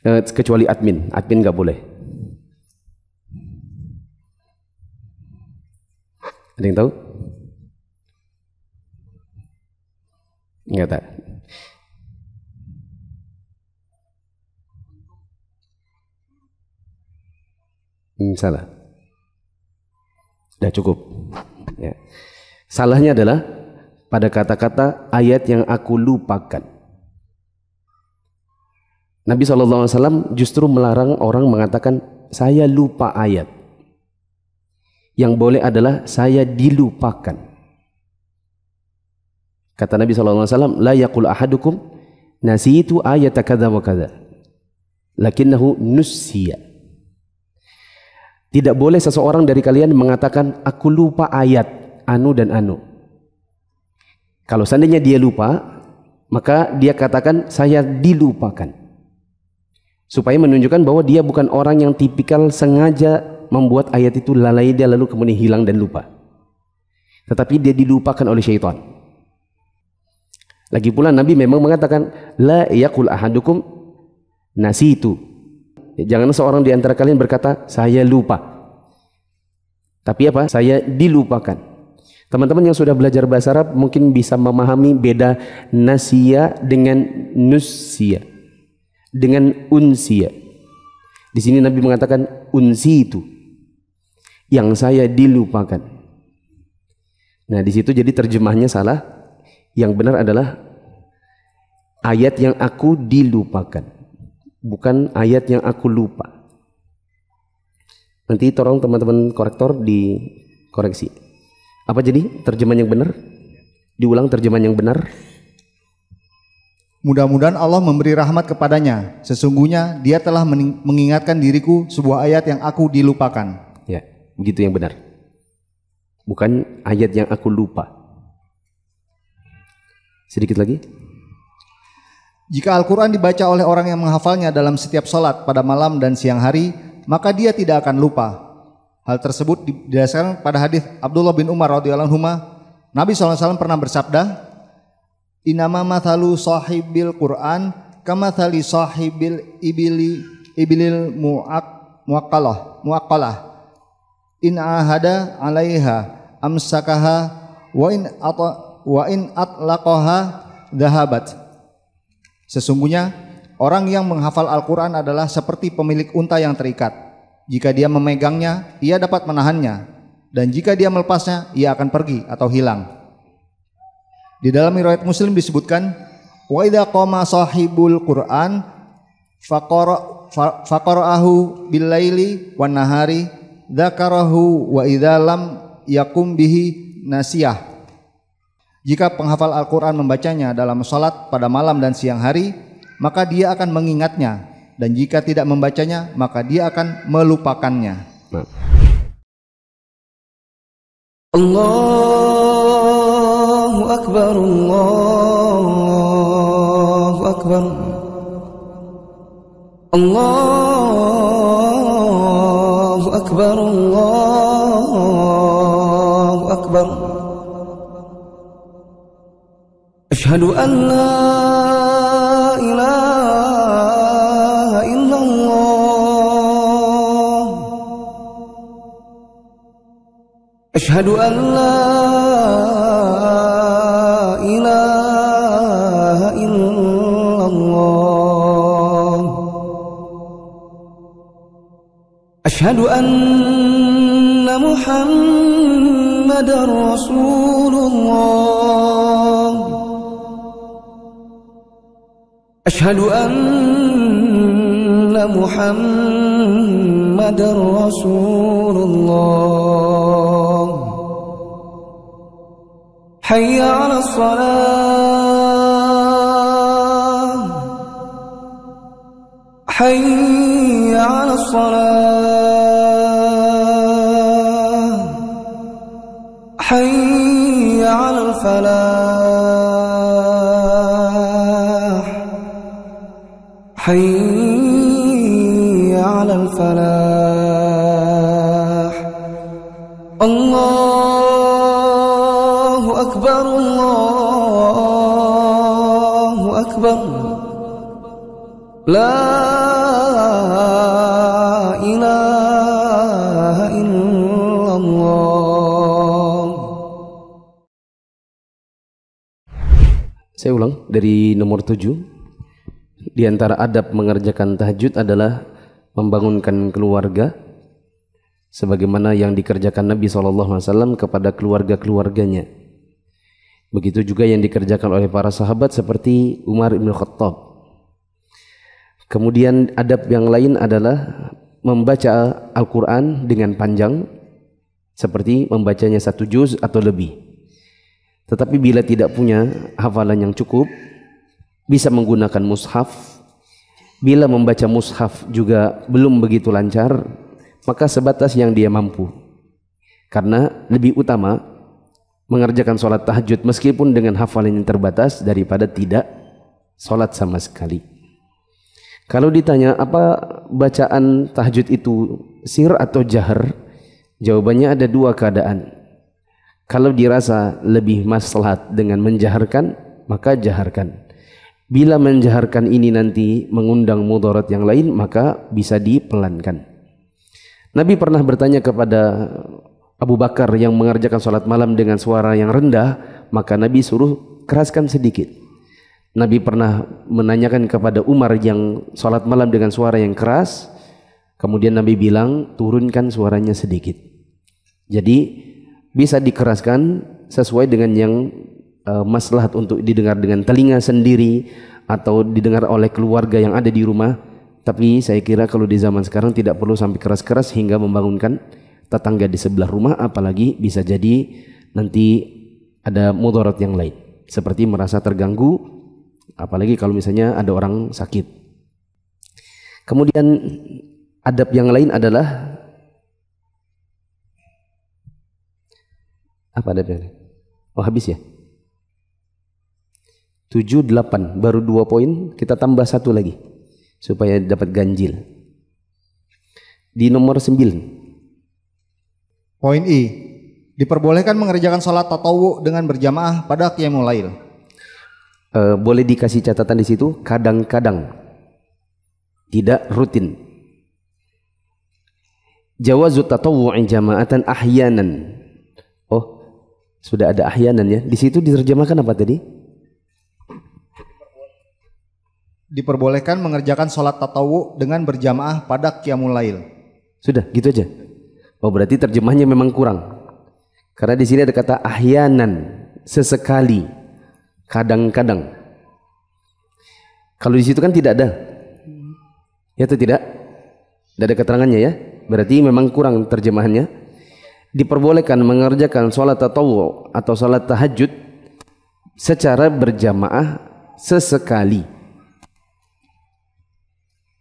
Kecuali admin nggak boleh. Ada yang tahu? Nggak tahu. Salah. Sudah cukup. Ya. Salahnya adalah pada kata-kata ayat yang aku lupakan. Nabi SAW justru melarang orang mengatakan saya lupa ayat. Yang boleh adalah saya dilupakan. Kata Nabi SAW, la yaqul ahadukum nasitu ayata kadza wa kadza lakinnahu nussiya. Tidak boleh seseorang dari kalian mengatakan aku lupa ayat anu dan anu. Kalau seandainya dia lupa, maka dia katakan saya dilupakan, supaya menunjukkan bahwa dia bukan orang yang tipikal sengaja membuat ayat itu lalai dia lalu kemudian hilang dan lupa, tetapi dia dilupakan oleh syaitan. Lagi pula Nabi memang mengatakan la yaqul ahadukum nasitu. Jangan seorang di antara kalian berkata saya lupa, tapi apa? Saya dilupakan. Teman-teman yang sudah belajar bahasa Arab mungkin bisa memahami beda nasiya dengan nussiya, dengan unsiya. Di sini Nabi mengatakan unsi itu, yang saya dilupakan. Nah, di situ jadi terjemahnya salah. Yang benar adalah ayat yang aku dilupakan, bukan ayat yang aku lupa. Nanti tolong teman-teman korektor dikoreksi. Apa jadi terjemahan yang benar? Diulang terjemahan yang benar. Mudah-mudahan Allah memberi rahmat kepadanya. Sesungguhnya dia telah mengingatkan diriku sebuah ayat yang aku dilupakan. Ya, begitu yang benar. Bukan ayat yang aku lupa. Sedikit lagi. Jika Al-Quran dibaca oleh orang yang menghafalnya dalam setiap sholat pada malam dan siang hari, maka dia tidak akan lupa. Hal tersebut didasarkan pada hadis Abdullah bin Umar radhiyallahu anhu. Nabi SAW pernah bersabda, "Inama mathalu sahibil Quran kamathali sahibil ibilil muaqqalah. In ahada 'alaiha amsakaha wa in atlaqaha dhahabat." Sesungguhnya orang yang menghafal Al-Quran adalah seperti pemilik unta yang terikat. Jika dia memegangnya, ia dapat menahannya, dan jika dia melepasnya, ia akan pergi atau hilang. Di dalam riwayat Muslim disebutkan, wa idza qama sahibul Quran faqara'ahu bil laili wan nahari dzakarahu wa idza lam yakum bihi nasiyah. Jika penghafal Al-Quran membacanya dalam salat pada malam dan siang hari, maka dia akan mengingatnya. Dan jika tidak membacanya, maka dia akan melupakannya. Allahu Akbar, Allahu Akbar, Allahu Akbar, Allahu Akbar. Asyhadu an la ilaha illallah. Asyhadu an la ilaha illallah. Asyhadu anna Muhammadar Rasulullah. Asyhadu anna Muhammadar Rasulullah. Hayya 'alas salah. Hayya 'alas salah. Hayya 'alal falah. Hayya 'alal falah. Allahu Akbar, Allahu Akbar. La ilaha illallah. Saya ulang dari nomor 7. Di antara adab mengerjakan tahajud adalah membangunkan keluarga sebagaimana yang dikerjakan Nabi SAW kepada keluarga-keluarganya. Begitu juga yang dikerjakan oleh para sahabat seperti Umar ibn Khattab. Kemudian adab yang lain adalah membaca Al-Quran dengan panjang seperti membacanya 1 juz atau lebih. Tetapi bila tidak punya hafalan yang cukup, bisa menggunakan mushaf. Bila membaca mushaf juga belum begitu lancar, maka sebatas yang dia mampu. Karena lebih utama mengerjakan sholat tahajud meskipun dengan hafalan yang terbatas daripada tidak sholat sama sekali. Kalau ditanya apa bacaan tahajud itu sir atau jahar, jawabannya ada 2 keadaan. Kalau dirasa lebih maslahat dengan menjaharkan, maka jaharkan. Bila menjaharkan ini nanti mengundang mudarat yang lain, maka bisa dipelankan. Nabi pernah bertanya kepada Abu Bakar yang mengerjakan sholat malam dengan suara yang rendah, maka Nabi suruh keraskan sedikit. Nabi pernah menanyakan kepada Umar yang sholat malam dengan suara yang keras, kemudian Nabi bilang turunkan suaranya sedikit. Jadi bisa dikeraskan sesuai dengan yang maslahat untuk didengar dengan telinga sendiri atau didengar oleh keluarga yang ada di rumah. Tapi saya kira kalau di zaman sekarang tidak perlu sampai keras-keras hingga membangunkan tetangga di sebelah rumah, apalagi bisa jadi nanti ada mudarat yang lain seperti merasa terganggu, apalagi kalau misalnya ada orang sakit. Kemudian adab yang lain adalah apa adabnya? Oh, habis ya? 7, 8, baru 2 poin, kita tambah 1 lagi supaya dapat ganjil. Di nomor 9. Poin I, diperbolehkan mengerjakan sholat tatawu dengan berjamaah pada qiyamul lail. Boleh dikasih catatan di situ, kadang-kadang, tidak rutin. Jawazu tatawwu'i jama'atan ahyanan. Oh, sudah ada ahyanan ya. Di situ diterjemahkan apa tadi? Diperbolehkan mengerjakan sholat tatawu dengan berjamaah pada qiyamul lail. Sudah, gitu aja. Oh, berarti terjemahnya memang kurang. Karena di sini ada kata ahyanan, sesekali, kadang-kadang. Kalau di situ kan tidak ada. Ya atau tidak? Tidak ada keterangannya ya. Berarti memang kurang terjemahannya. Diperbolehkan mengerjakan sholat tatawu atau sholat tahajud secara berjamaah sesekali.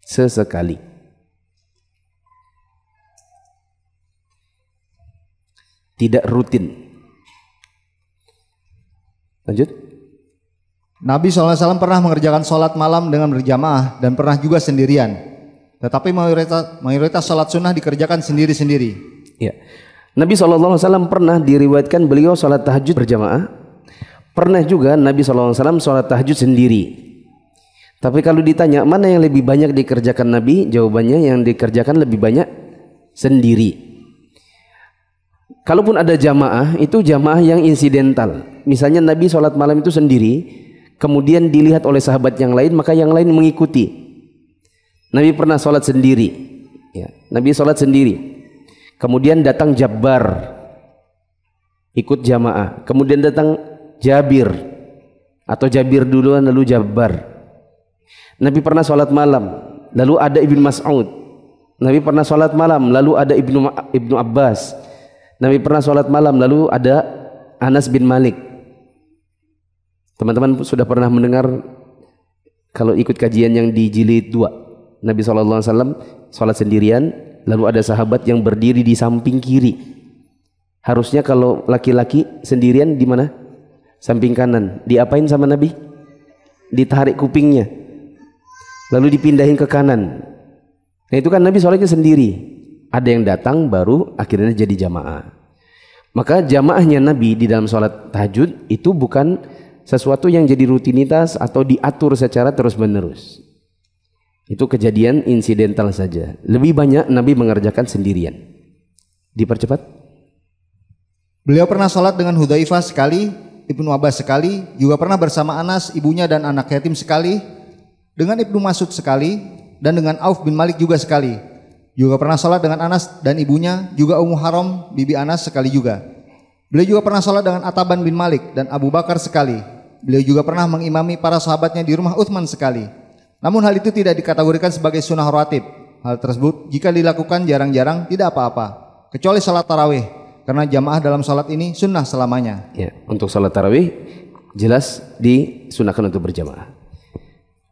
Sesekali. Tidak rutin. Lanjut. Nabi SAW pernah mengerjakan sholat malam dengan berjamaah dan pernah juga sendirian. Tetapi mayoritas sholat sunnah dikerjakan sendiri-sendiri. Ya. Nabi SAW pernah diriwayatkan beliau sholat tahajud berjamaah. Pernah juga Nabi SAW sholat tahajud sendiri. Tapi kalau ditanya mana yang lebih banyak dikerjakan Nabi, jawabannya yang dikerjakan lebih banyak sendiri. Kalaupun ada jamaah, itu jamaah yang insidental. Misalnya Nabi sholat malam itu sendiri, kemudian dilihat oleh sahabat yang lain, maka yang lain mengikuti. Nabi pernah sholat sendiri, ya. Nabi sholat sendiri, kemudian datang Jabbar, ikut jamaah. Kemudian datang Jabir, atau Jabir duluan lalu Jabbar. Nabi pernah sholat malam, lalu ada Ibnu Mas'ud. Nabi pernah sholat malam, lalu ada Ibnu Abbas. Nabi pernah sholat malam, lalu ada Anas bin Malik. Teman-teman sudah pernah mendengar kalau ikut kajian yang di jilid 2, Nabi SAW sholat sendirian, lalu ada sahabat yang berdiri di samping kiri. Harusnya kalau laki-laki sendirian di mana? Samping kanan. Diapain sama Nabi? Ditarik kupingnya, lalu dipindahin ke kanan. Nah itu kan Nabi sholatnya sendiri. Ada yang datang baru akhirnya jadi jamaah. Maka jamaahnya Nabi di dalam sholat tahajud itu bukan sesuatu yang jadi rutinitas atau diatur secara terus-menerus. Itu kejadian insidental saja. Lebih banyak Nabi mengerjakan sendirian. Dipercepat. Beliau pernah sholat dengan Hudzaifah sekali, Ibnu Abbas sekali, juga pernah bersama Anas, ibunya dan anak yatim sekali, dengan Ibnu Mas'ud sekali, dan dengan Auf bin Malik juga sekali. Juga pernah sholat dengan Anas dan ibunya, juga Ummu Haram, bibi Anas sekali juga. Beliau juga pernah sholat dengan Ataban bin Malik dan Abu Bakar sekali. Beliau juga pernah mengimami para sahabatnya di rumah Utsman sekali. Namun hal itu tidak dikategorikan sebagai sunnah rawatib. Hal tersebut jika dilakukan jarang-jarang tidak apa-apa, kecuali sholat tarawih, karena jamaah dalam sholat ini sunnah selamanya. Ya, untuk salat tarawih jelas disunahkan untuk berjamaah.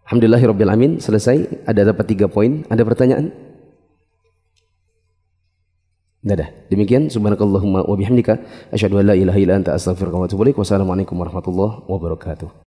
Alhamdulillahirabbil alamin, selesai. Ada dapat 3 poin. Ada pertanyaan? Tidak ada. Demikian, subhanakallahumma wa bihamdika asyhadu an la ilaha illa anta astaghfiruka wa atubu ilaik. Wassalamualaikum warahmatullahi wabarakatuh.